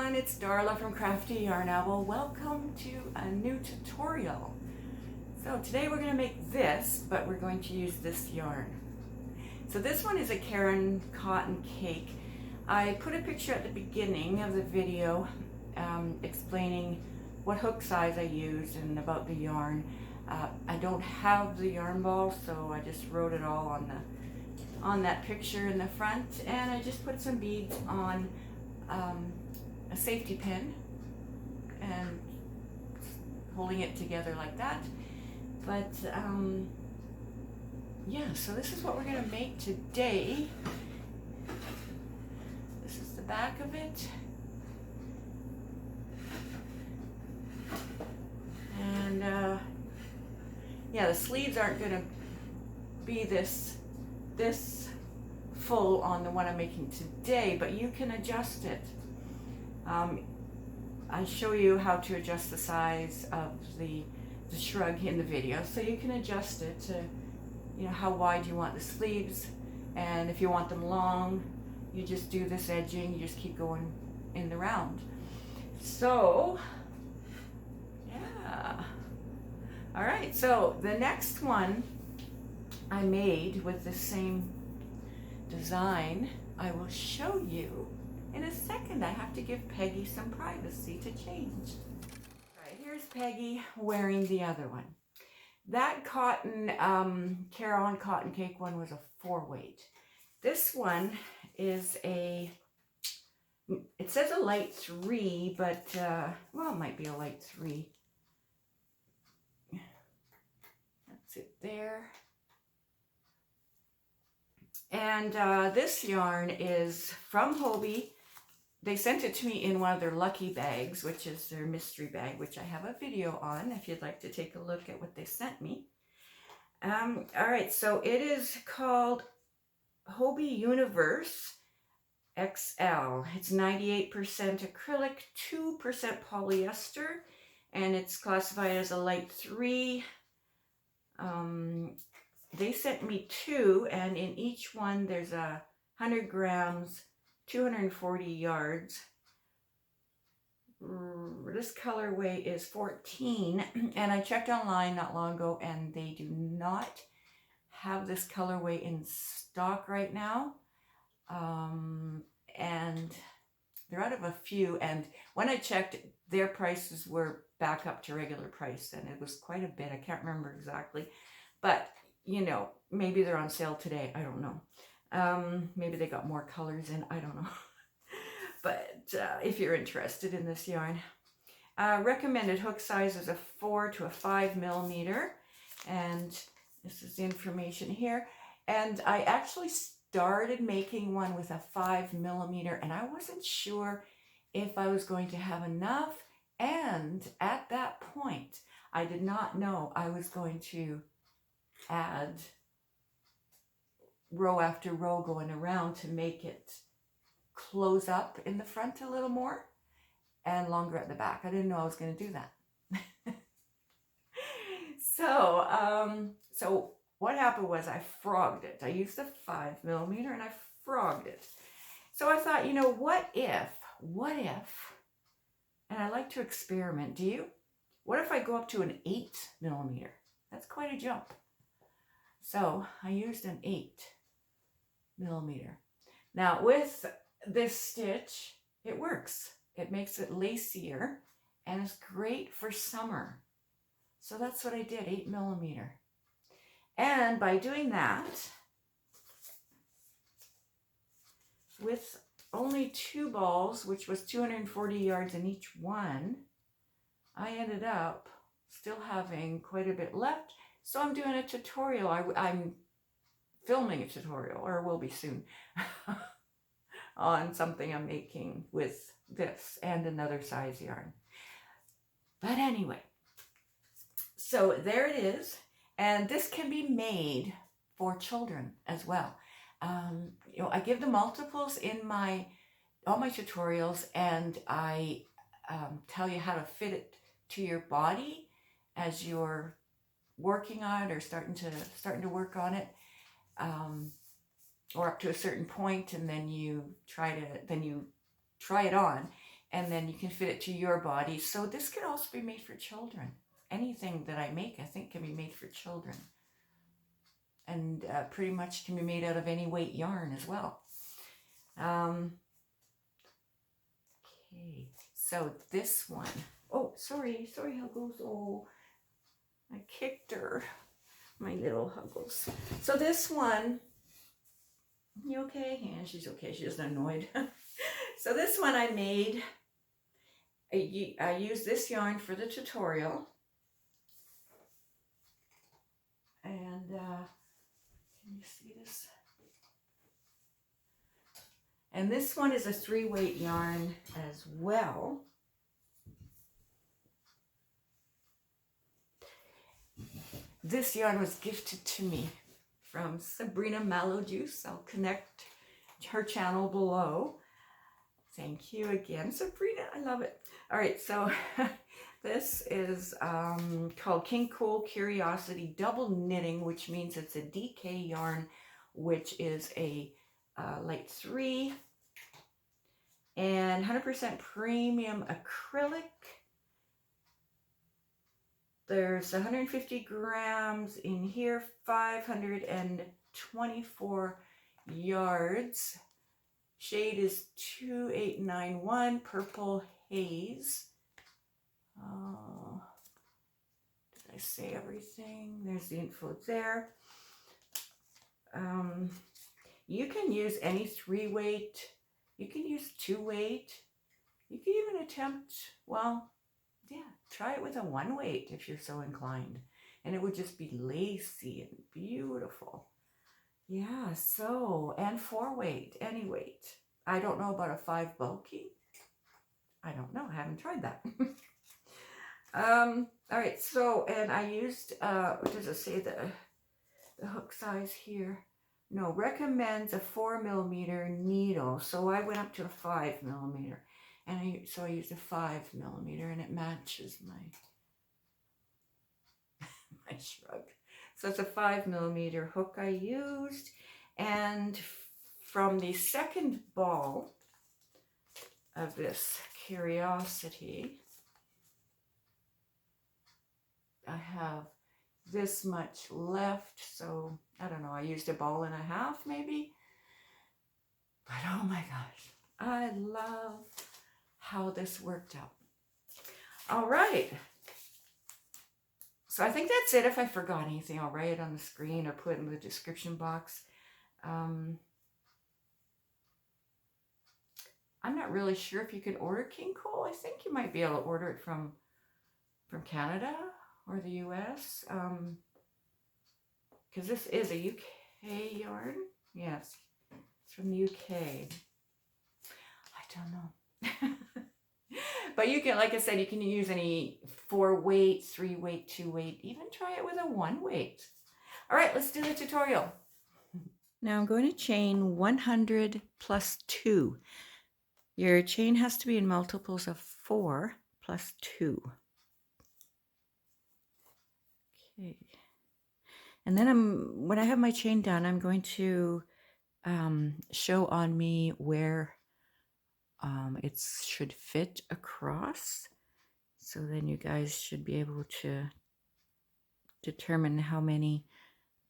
everyone, it's Darla from Crafty Yarn Owl. Welcome to a new tutorial. So today we're going to make this, but we're going to use this yarn. So this one is a Karen cotton cake. I put a picture at the beginning of the video explaining what hook size I used and about the yarn. I don't have the yarn ball, so I just wrote it all on that picture in the front, and I just put some beads on a safety pin and holding it together like that. But yeah, so this is what we're going to make today. This is the back of it, and yeah, the sleeves aren't going to be this full on the one I'm making today, but you can adjust it. I show you how to adjust the size of the shrug in the video, so you can adjust it to, you know, how wide you want the sleeves, and if you want them long, you just do this edging, you just keep going in the round. So yeah, all right, so the next one I made with the same design, I will show you in a second. I have to give Peggy some privacy to change. All right, here's Peggy wearing the other one. That cotton, Caron cotton cake one was a 4-weight. This one is it says a light 3, but, well, it might be a light 3. That's it there. And this yarn is from Hobbii. They sent it to me in one of their lucky bags, which is their mystery bag, which I have a video on if you'd like to take a look at what they sent me. All right, so it is called Hobbii Universe XL. It's 98% acrylic, 2% polyester, and it's classified as a light 3. They sent me 2, and in each one there's 100 grams, 240 yards. This colorway is 14, and I checked online not long ago, and they do not have this colorway in stock right now. And they're out of a few, and when I checked, their prices were back up to regular price, and it was quite a bit. I can't remember exactly, but you know, maybe they're on sale today. I don't know. Maybe they got more colors in. I don't know. But if you're interested in this yarn, recommended hook size is a 4 to a 5 millimeter. And this is the information here. And I actually started making one with a 5 millimeter, and I wasn't sure if I was going to have enough. And at that point, I did not know I was going to add row after row going around to make it close up in the front a little more and longer at the back. I didn't know I was going to do that. So what happened was I frogged it. I used a 5 millimeter and I frogged it. So I thought, you know, what if, and I like to experiment, do you? What if I go up to an 8 millimeter? That's quite a jump. So I used an 8 millimeter. Now with this stitch, it works. It makes it lacier, and it's great for summer. So that's what I did, 8 millimeter. And by doing that, with only 2 balls, which was 240 yards in each one, I ended up still having quite a bit left. So I'm doing a tutorial. I'm filming a tutorial, or will be soon, on something I'm making with this and another size yarn. But anyway, so there it is. And this can be made for children as well. You know, I give the multiples in all my tutorials, and I tell you how to fit it to your body as you're working on it or starting to work on it, or up to a certain point, and then you try it on, and then you can fit it to your body. So this can also be made for children. Anything that I make, I think, can be made for children. And pretty much can be made out of any weight yarn as well. Okay, so this one. Oh, sorry, Huggles. Oh, I kicked her, my little Huggles. So this one, you okay? Yeah, she's okay. She's just annoyed. So this one I made. I used this yarn for the tutorial. And can you see this? And this one is a 3-weight yarn as well. This yarn was gifted to me from Sabrina Mallow Juice. I'll connect her channel below. Thank you again, Sabrina. I love it. All right, so this is called King Cool Curiosity Double Knitting, which means it's a DK yarn, which is a light 3 and 100% premium acrylic. There's 150 grams in here, 524 yards. Shade is 2891, Purple Haze. Did I say everything? There's the info there. You can use any 3-weight. You can use 2-weight. You can even attempt, well, yeah, try it with a 1-weight if you're so inclined. And it would just be lacy and beautiful. Yeah, so, and 4-weight, any weight. I don't know about a 5 bulky. I don't know, I haven't tried that. All right, so, and I used, what does it say, the hook size here? No, recommends a 4mm needle. So I went up to a 5mm. And so I used a 5mm, and it matches my Shrug. So it's a 5mm hook I used. And from the second ball of this Curiosity, I have this much left. So I don't know, I used a ball and a half maybe. But oh my gosh, I love how this worked out. All right. So I think that's it. If I forgot anything, I'll write it on the screen or put it in the description box. I'm not really sure if you can order King Cool. I think you might be able to order it from Canada or the US. Because this is a UK yarn. Yes, it's from the UK. I don't know. But you can, like I said, you can use any 4-weight, 3-weight, 2-weight, even try it with a 1-weight. All right, let's do the tutorial. Now I'm going to chain 100 plus 2. Your chain has to be in multiples of 4 plus 2. Okay. And then when I have my chain done, I'm going to show on me where it should fit across. So then you guys should be able to determine how many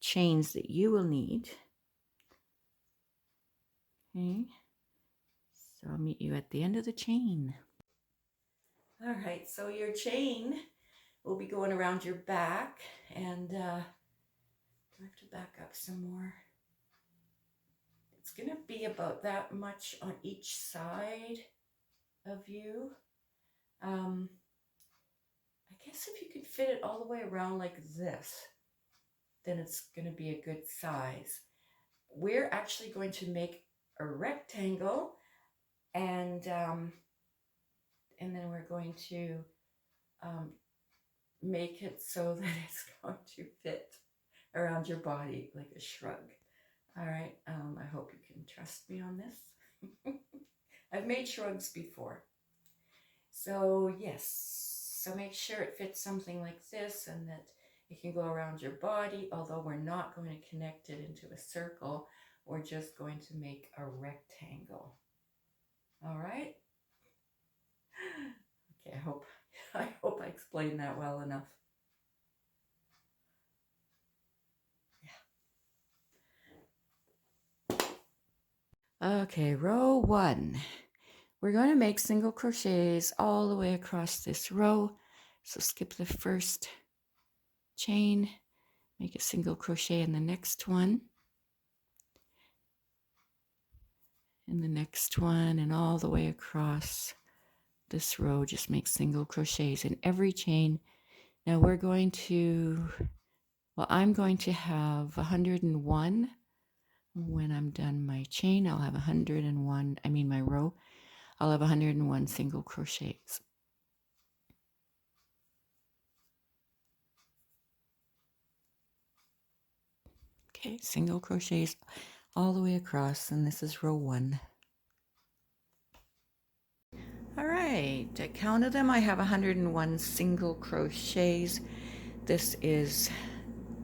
chains that you will need. Okay. So I'll meet you at the end of the chain. All right, so your chain will be going around your back, and do I have to back up some more? It's going to be about that much on each side of you. I guess if you could fit it all the way around like this, then it's going to be a good size. We're actually going to make a rectangle, and then we're going to make it so that it's going to fit around your body like a shrug. All right, I hope you can trust me on this. I've made shrugs before. So yes, so make sure it fits something like this and that it can go around your body, although we're not going to connect it into a circle. We're just going to make a rectangle. All right. Okay, I hope I explained that well enough. Yeah. Okay, row 1. We're going to make single crochets all the way across this row. So skip the first chain, make a single crochet in the next one, and the next one, and all the way across this row. Just make single crochets in every chain. Now we're going to, well, I'm going to have 101. When I'm done my chain, I'll have 101, my row, I'll have 101 single crochets. Okay, single crochets all the way across, and this is row 1. All right, I counted them. I have 101 single crochets. This is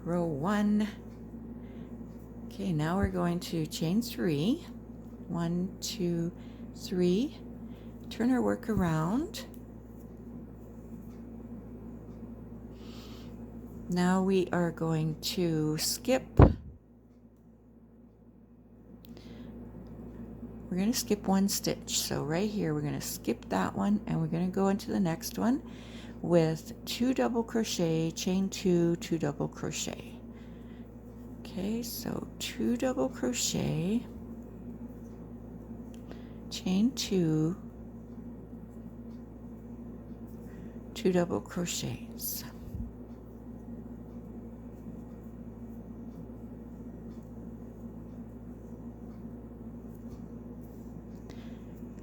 row 1. Okay, now we're going to chain 3. 1, 2, 3. Turn our work around. Now we are going to skip. We're going to skip one stitch. So right here, we're going to skip that one, and we're going to go into the next one with 2 double crochet, chain 2, 2 double crochet. Okay, so 2 double crochet, chain 2, 2 double crochets.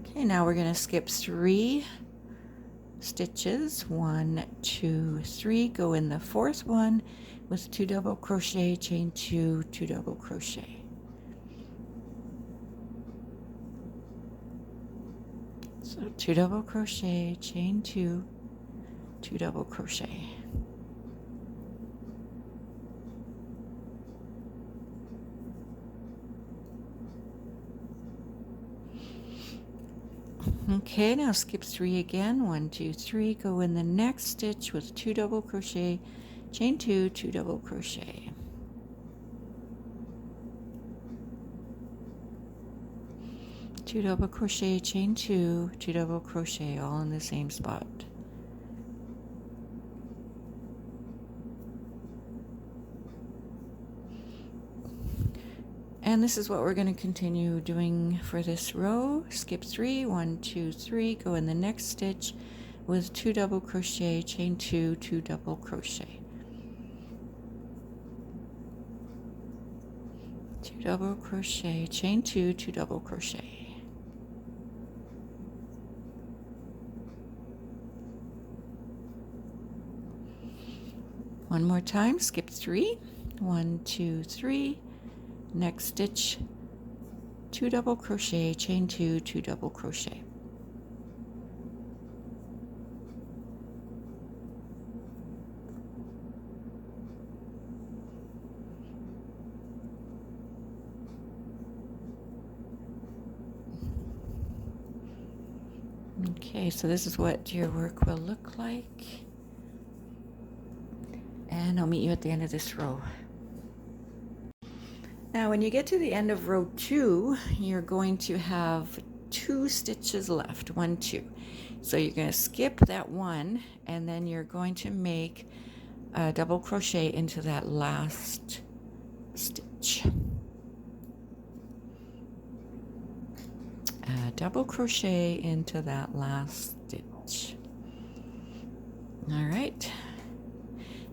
Okay, now we're going to skip 3 stitches. 1, 2, 3. Go in the 4th one with 2 double crochet, chain 2, 2 double crochet. So 2 double crochet, chain 2, 2 double crochet. Okay, now skip 3 again. 1, 2, 3. Go in the next stitch with 2 double crochet, chain 2, 2 double crochet. Two double crochet, chain 2, 2 double crochet, all in the same spot. And this is what we're going to continue doing for this row. Skip 3, 1, 2, 3, go in the next stitch with 2 double crochet, chain 2, 2 double crochet. 2 double crochet, chain 2, 2 double crochet. One more time, skip 3, 1, 2, 3. Next stitch, 2 double crochet, chain 2, 2 double crochet. Okay, so this is what your work will look like. And I'll meet you at the end of this row. Now when you get to the end of row 2, you're going to have 2 stitches left, 1, 2. So you're going to skip that one, and then you're going to make a double crochet into that last stitch. A double crochet into that last stitch. All right.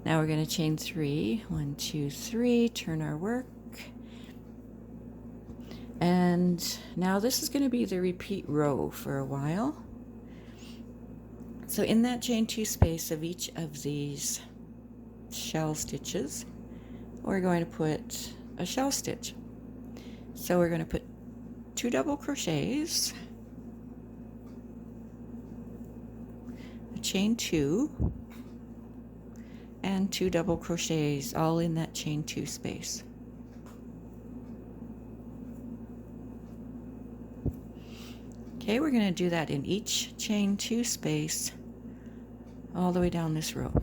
Now we're going to chain 3, 1, 2, 3, turn our work. And now this is going to be the repeat row for a while. So in that chain 2 space of each of these shell stitches, we're going to put a shell stitch. So we're going to put 2 double crochets, a chain 2, and 2 double crochets all in that chain 2 space. Okay, we're going to do that in each chain 2 space all the way down this row.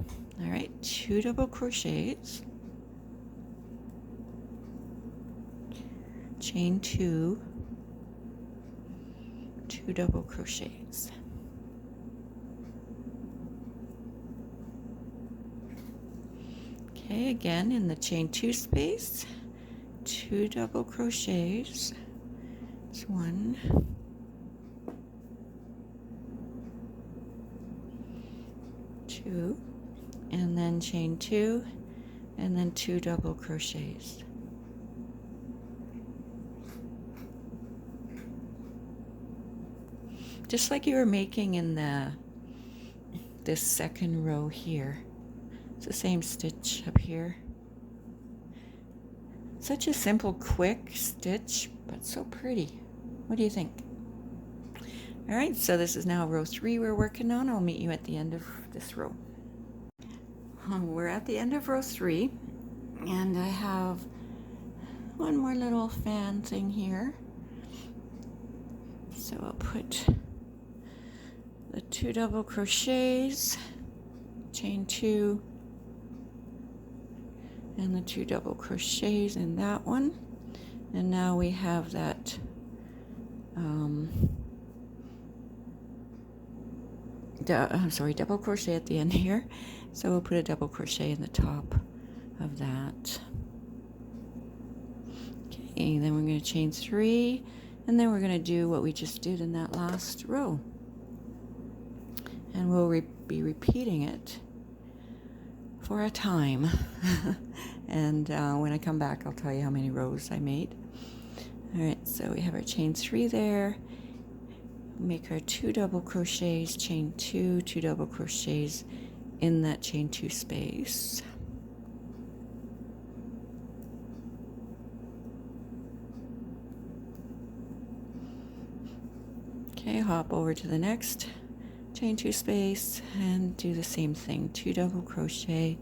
All right, 2 double crochets, chain 2, 2 double crochets. Okay, again in the chain 2 space, 2 double crochets. It's 1, 2, and then chain 2, and then 2 double crochets. Just like you were making in this second row here. It's the same stitch up here. Such a simple, quick stitch, but so pretty. What do you think? All right, so this is now row 3 we're working on. I'll meet you at the end of this row. We're at the end of row 3, and I have one more little fan thing here. So I'll put the 2 double crochets, chain 2, and the 2 double crochets in that one. And now we have that double crochet at the end here. So we'll put a double crochet in the top of that. Okay, then we're going to chain 3, and then we're going to do what we just did in that last row. And we'll be repeating it for a time. And when I come back, I'll tell you how many rows I made. All right, so we have our chain 3 there. Make our 2 double crochets, chain 2, 2 double crochets in that chain 2 space. Okay, hop over to the next chain 2 space and do the same thing. 2 double crochet,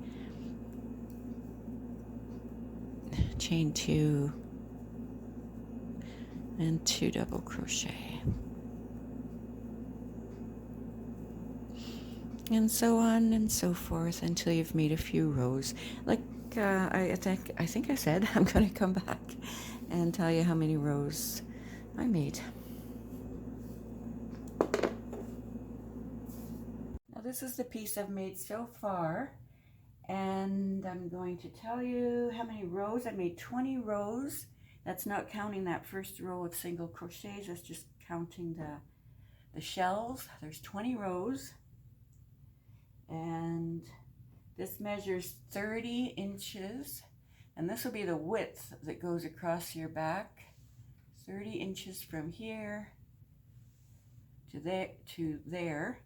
chain 2, and 2 double crochet. And so on and so forth until you've made a few rows. Like I think I said, I'm going to come back and tell you how many rows I made. Now this is the piece I've made so far, and I'm going to tell you how many rows. I made 20 rows. That's not counting that first row of single crochets. That's just counting the shells. There's 20 rows. And this measures 30 inches, and this will be the width that goes across your back. 30 inches from here to there,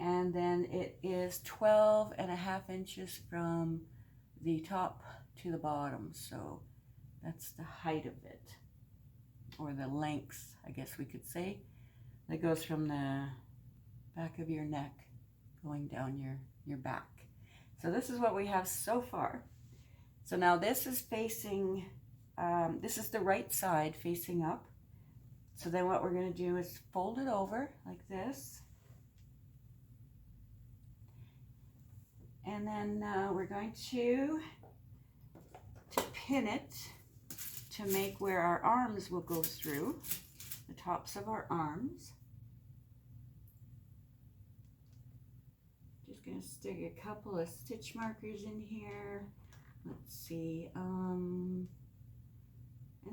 and then it is 12.5 inches from the top to the bottom. So that's the height of it, or the length, I guess we could say, that goes from the back of your neck going down your back. So this is what we have so far. So now this is facing, this is the right side facing up. So then what we're going to do is fold it over like this. And then we're going to pin it to make where our arms will go through, the tops of our arms. Going to stick a couple of stitch markers in here. Let's see, I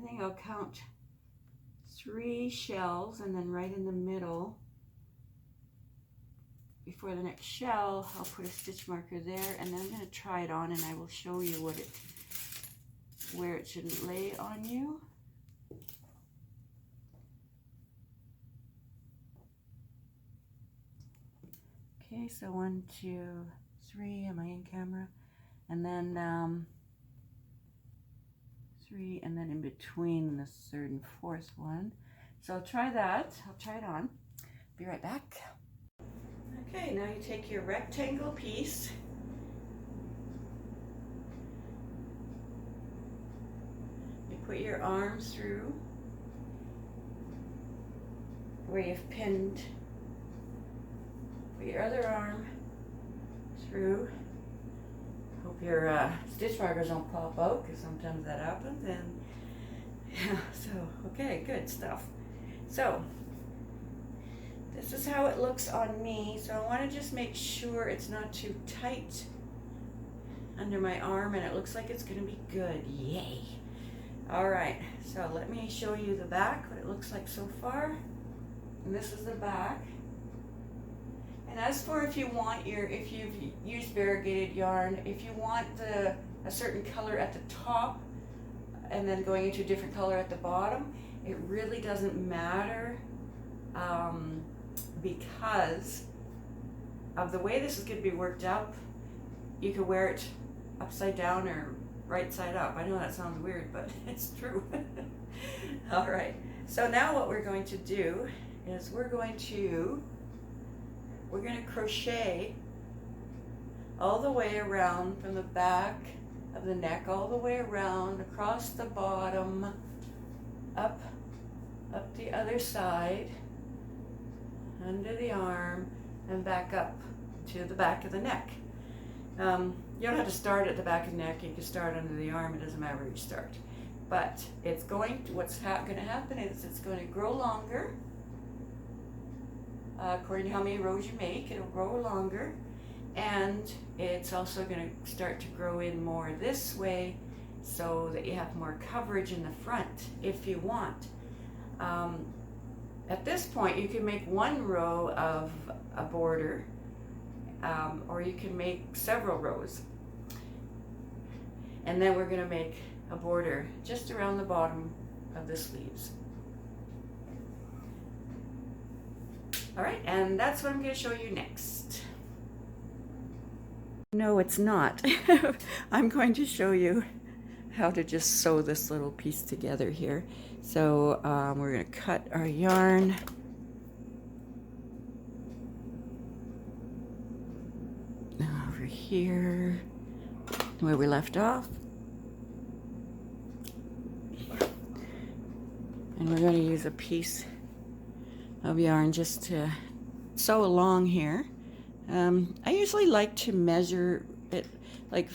think I'll count 3 shells, and then right in the middle before the next shell I'll put a stitch marker there, and then I'm going to try it on and I will show you where it should lay on you. Okay, so 1, 2, 3, am I in camera? And then 3, and then in between the 3rd and 4th one. So I'll try that, I'll try it on. Be right back. Okay, now you take your rectangle piece, you put your arms through, where you've pinned for your other arm through. Hope your stitch markers don't pop out, because sometimes that happens. And yeah, so okay, good stuff. So this is how it looks on me. So I want to just make sure it's not too tight under my arm, and it looks like it's going to be good. Yay! All right, so let me show you the back, what it looks like so far. And this is the back. And as for if you want if you've used variegated yarn, if you want a certain color at the top and then going into a different color at the bottom, it really doesn't matter, because of the way this is going to be worked up. You can wear it upside down or right side up. I know that sounds weird, but it's true. All right, so now what we're going to do is we're going to crochet all the way around from the back of the neck, all the way around, across the bottom, up the other side, under the arm, and back up to the back of the neck. You don't have to start at the back of the neck. You can start under the arm. It doesn't matter where you start. But it's going to, what's going to happen is it's going to grow longer. According to how many rows you make, it'll grow longer. And it's also going to start to grow in more this way, so that you have more coverage in the front if you want. At this point, you can make one row of a border, or you can make several rows. And then we're going to make a border just around the bottom of the sleeves. All right, and that's what I'm going to show you next. No, it's not. I'm going to show you how to just sew this little piece together here. So we're going to cut our yarn. Over here, where we left off. And we're going to use a piece of yarn just to sew along here. I usually like to measure it, like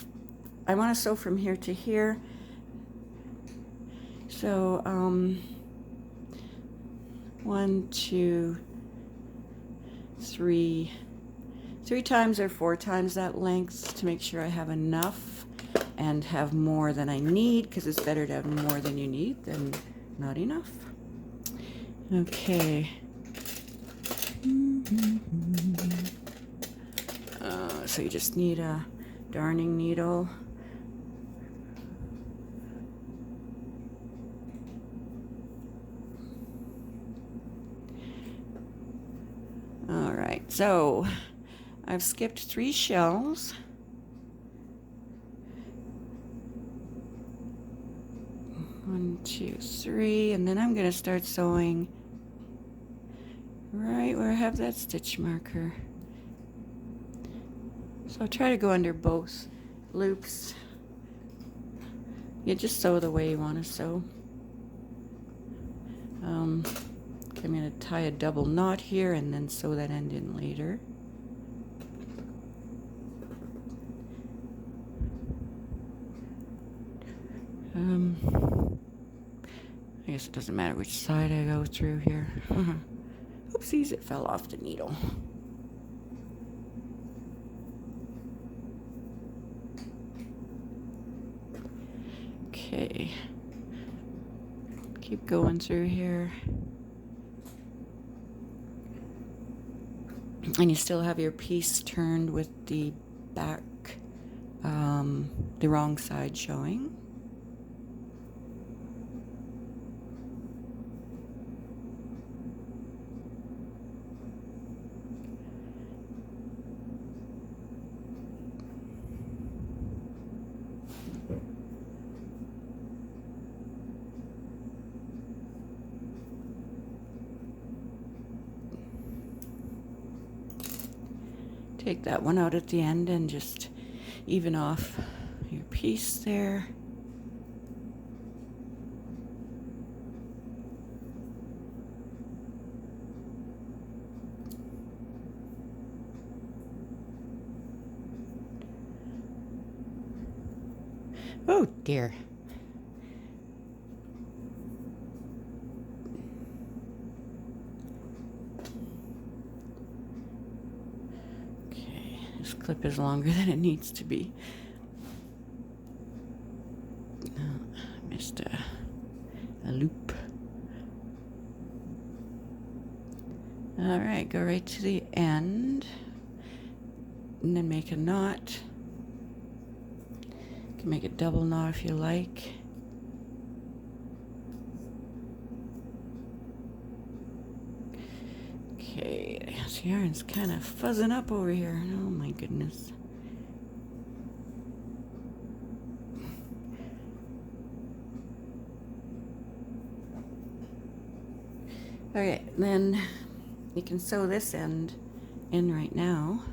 I want to sew from here to here. So 1, 2, 3 times or 4 times that length to make sure I have enough and have more than I need, because it's better to have more than you need than not enough. Okay. So you just need a darning needle. All right, so I've skipped 3 shells. One, 2, 3, and then I'm going to start sewing right where I have that stitch marker. So I'll try to go under both loops. You just sew the way you want to sew. I'm going to tie a double knot here and then sew that end in later. I guess it doesn't matter which side I go through here. Oopsies, it fell off the needle. Okay. Keep going through here. And you still have your piece turned with the back, the wrong side showing. Take that one out at the end and just even off your piece there. Oh dear. Okay, this clip is longer than it needs to be. I missed a loop. All right, go right to the end and then make a knot. You can make a double knot if you like. Okay, this yarn's kind of fuzzing up over here. Oh my goodness. Okay, then you can sew this end in right now.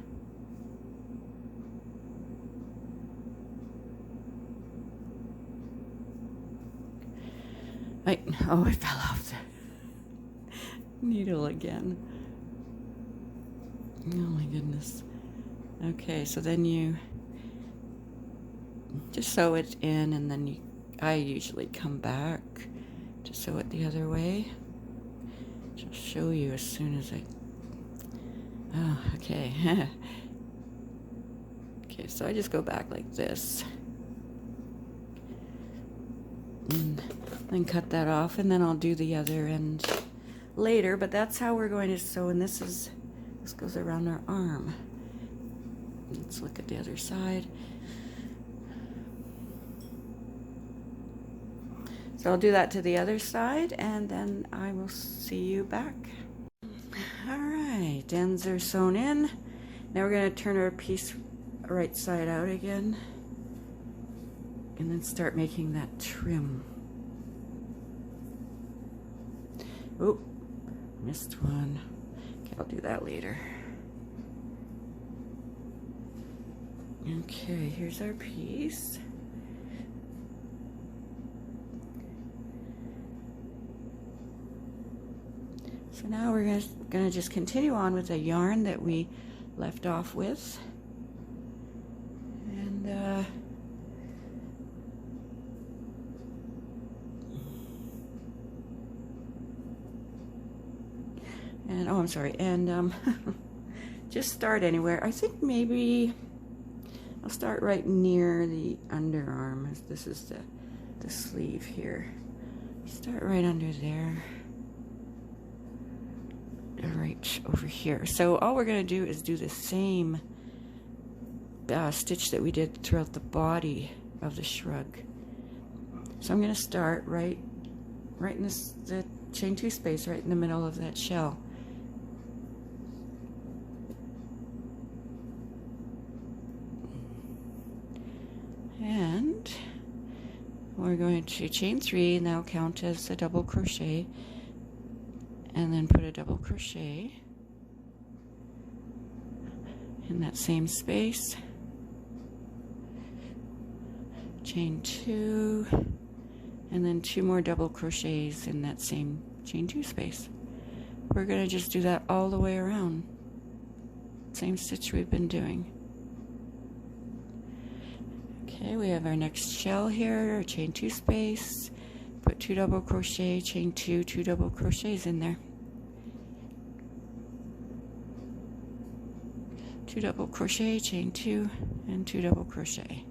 Oh, I fell off the needle again. Oh my goodness. Okay, so then you just sew it in, and then I usually come back to sew it the other way. I'll show you as soon as oh, okay. Okay, so I just go back like this. And then cut that off, and then I'll do the other end later, but that's how we're going to sew, and this goes around our arm. Let's look at the other side. So I'll do that to the other side, and then I will see you back. All right, ends are sewn in. Now we're going to turn our piece right side out again, and then start making that trim. Oh, missed one. Okay, I'll do that later. Okay, here's our piece. So now we're gonna just continue on with the yarn that we left off with. And oh, I'm sorry, and just start anywhere. I think maybe I'll start right near the underarm, as this is the sleeve here. Start right under there, right over here. So all we're going to do is do the same stitch that we did throughout the body of the shrug. So I'm going to start right in the chain 2 space, right in the middle of that shell. And we're going to chain 3, now count as a double crochet, and then put a double crochet in that same space, chain 2, and then 2 more double crochets in that same chain 2 space. We're going to just do that all the way around, same stitch we've been doing. Okay, we have our next shell here, our chain 2 space, put 2 double crochet, chain 2, 2 double crochets in there. 2 double crochet, chain 2, and 2 double crochet.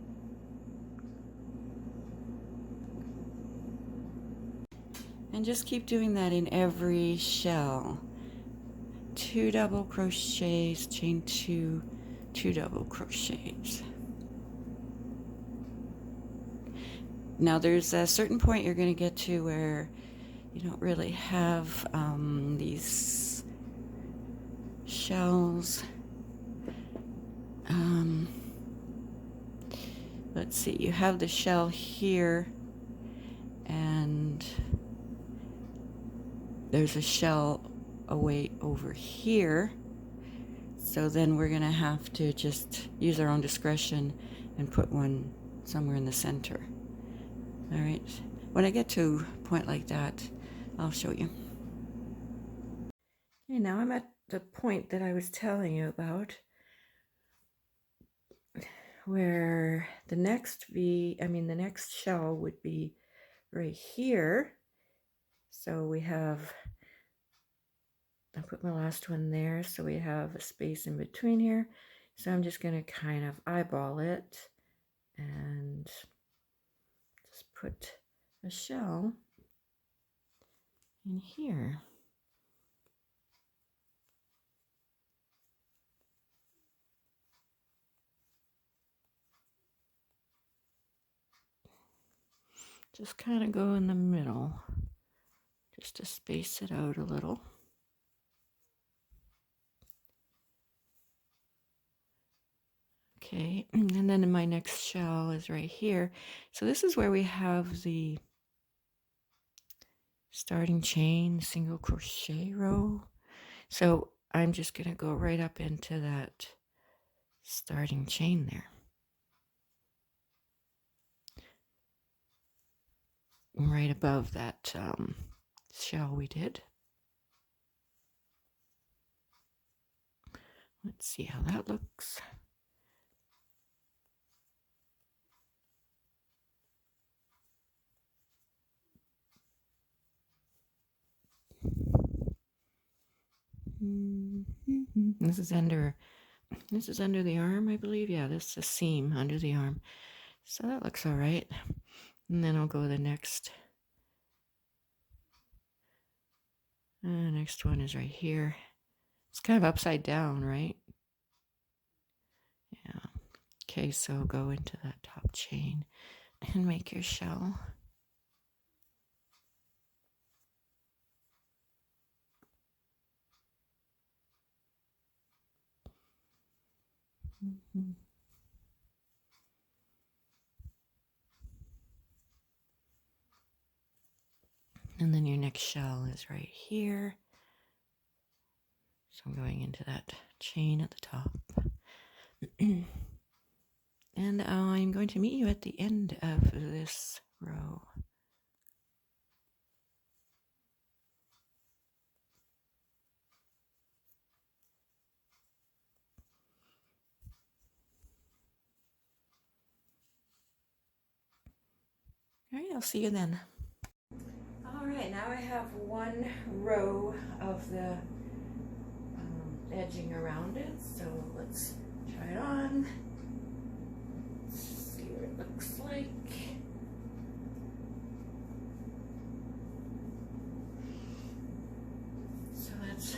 And just keep doing that in every shell. 2 double crochets, chain 2, 2 double crochets. Now there's a certain point you're going to get to where you don't really have these shells. Let's see, you have the shell here, and there's a shell away over here. So then we're going to have to just use our own discretion and put one somewhere in the center. All right, when I get to a point like that, I'll show you. Okay, now I'm at the point that I was telling you about where the next the next shell would be right here. So we have, I put my last one there, so we have a space in between here. So I'm just going to kind of eyeball it and just put a shell in here. Just kind of go in the middle, just to space it out a little. Okay, and then my next shell is right here. So this is where we have the starting chain, single crochet row. So I'm just going to go right up into that starting chain there. Right above that shell we did. Let's see how that looks. This is under the arm, I believe. Yeah, this is a seam under the arm. So that looks all right. And then I'll go the next. Next one is right here. It's kind of upside down, right? Yeah. Okay, so go into that top chain and make your shell. And then your next shell is right here. So I'm going into that chain at the top. And I'm going to meet you at the end of this row. All right, I'll see you then. All right, now I have one row of the edging around it, so let's try it on. Let's see what it looks like. So that's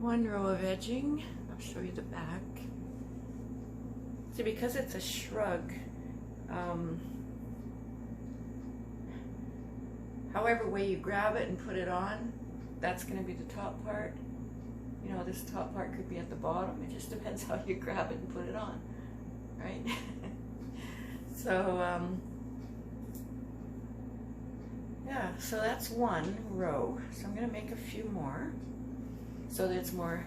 one row of edging. I'll show you the back. See, because it's a shrug, however way you grab it and put it on, that's going to be the top part. You know, this top part could be at the bottom. It just depends how you grab it and put it on, right? So, yeah, so that's one row. So I'm going to make a few more so that it's more,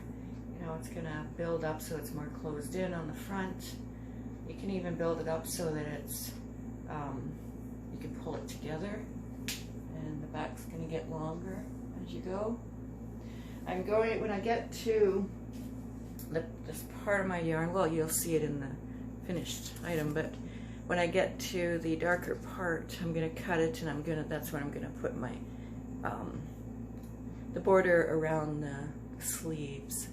you know, it's going to build up so it's more closed in on the front. You can even build it up so that it's, you can pull it together and the back's going to get longer as you go. I'm going, when I get to this part of my yarn, well, you'll see it in the finished item, but when I get to the darker part, I'm going to cut it, and that's where I'm going to put my, the border around the sleeves.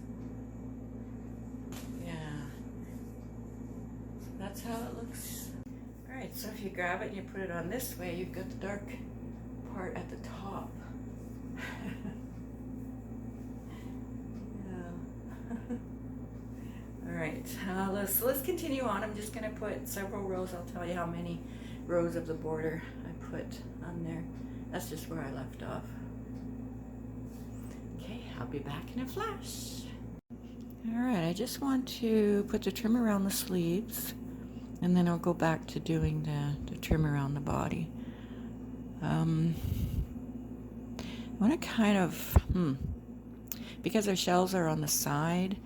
Yeah. So that's how it looks. All right, so if you grab it and you put it on this way, you've got the dark part at the top. Alright, so let's continue on. I'm just going to put several rows. I'll tell you how many rows of the border I put on there. That's just where I left off. Okay, I'll be back in a flash. Alright, I just want to put the trim around the sleeves, and then I'll go back to doing the trim around the body. I want to kind of, because our shells are on the side,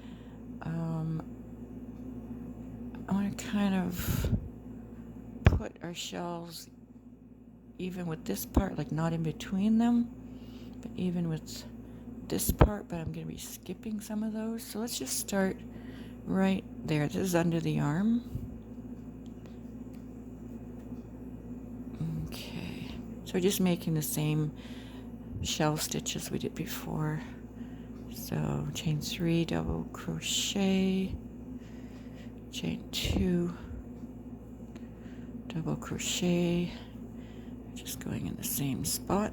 I want to kind of put our shells even with this part, like not in between them, but even with this part, but I'm going to be skipping some of those. So let's just start right there. This is under the arm. So we're just making the same shell stitch as we did before. So chain 3, double crochet, chain 2, double crochet, just going in the same spot.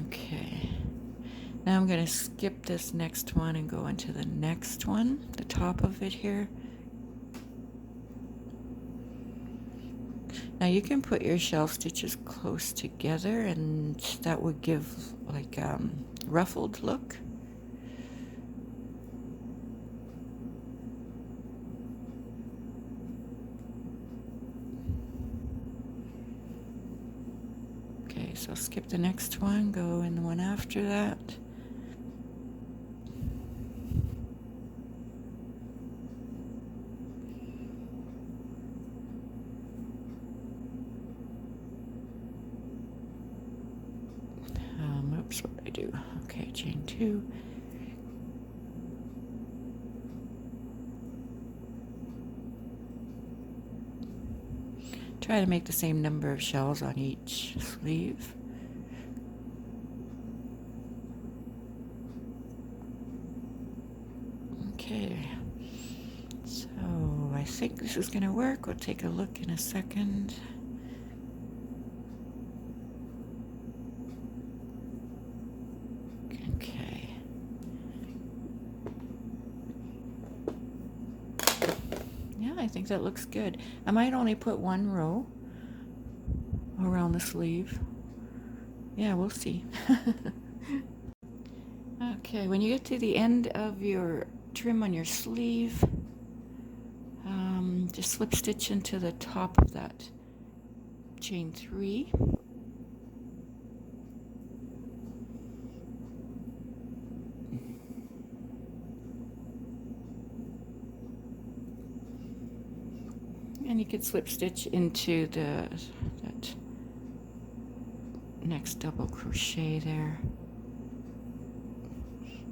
Okay, now I'm going to skip this next one and go into the next one, the top of it here. Now you can put your shell stitches close together and that would give like ruffled look. Okay, so skip the next one, go in the one after that. Oops, what did I do? Okay, chain 2. Try to make the same number of shells on each sleeve. Okay, so I think this is going to work. We'll take a look in a second. Okay. Yeah, I think that looks good. I might only put one row around the sleeve. Yeah, we'll see. Okay, when you get to the end of your trim on your sleeve, just slip stitch into the top of that chain 3. And you could slip stitch into that next double crochet there.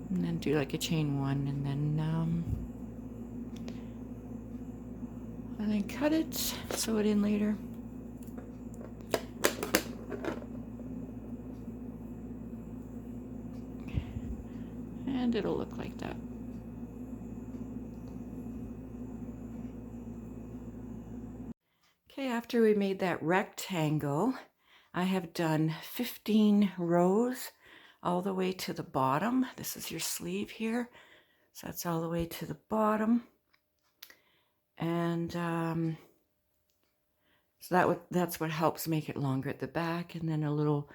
And then do like a chain 1 and then cut it, sew it in later. And it'll look like that. Okay, after we made that rectangle, I have done 15 rows all the way to the bottom. This is your sleeve here. So that's all the way to the bottom. And so that's what helps make it longer at the back, and then a little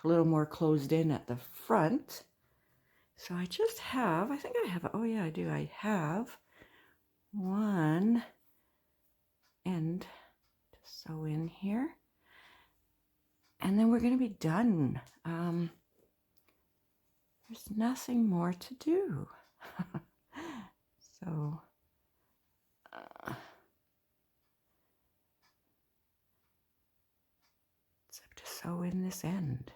more closed in at the front. So I just have, I think I have, oh yeah, I do. I have one end to sew in here. And then we're going to be done. There's nothing more to do. So, except to sew in this end.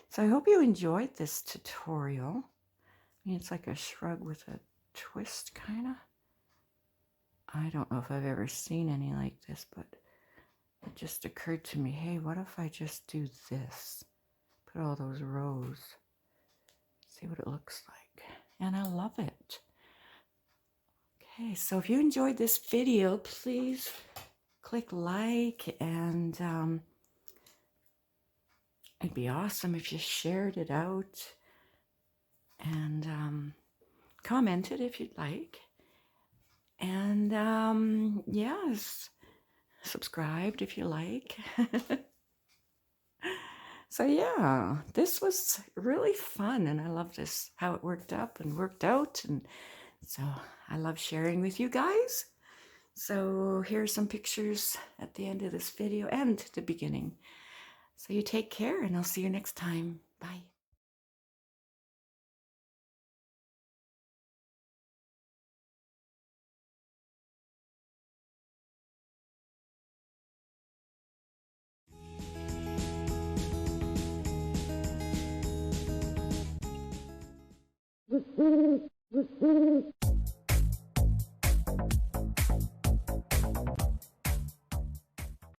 So I hope you enjoyed this tutorial. I mean, it's like a shrug with a twist, kind of. I don't know if I've ever seen any like this, but it just occurred to me, hey, what if I just do this? Put all those rows. See what it looks like. And I love it. Okay, so if you enjoyed this video, please click like, and it'd be awesome if you shared it out, and commented if you'd like. And yes, subscribed if you like. So yeah, this was really fun, and I love this, how it worked up and worked out, and so I love sharing with you guys. So here's some pictures at the end of this video and the beginning. So you take care, and I'll see you next time. Bye. you.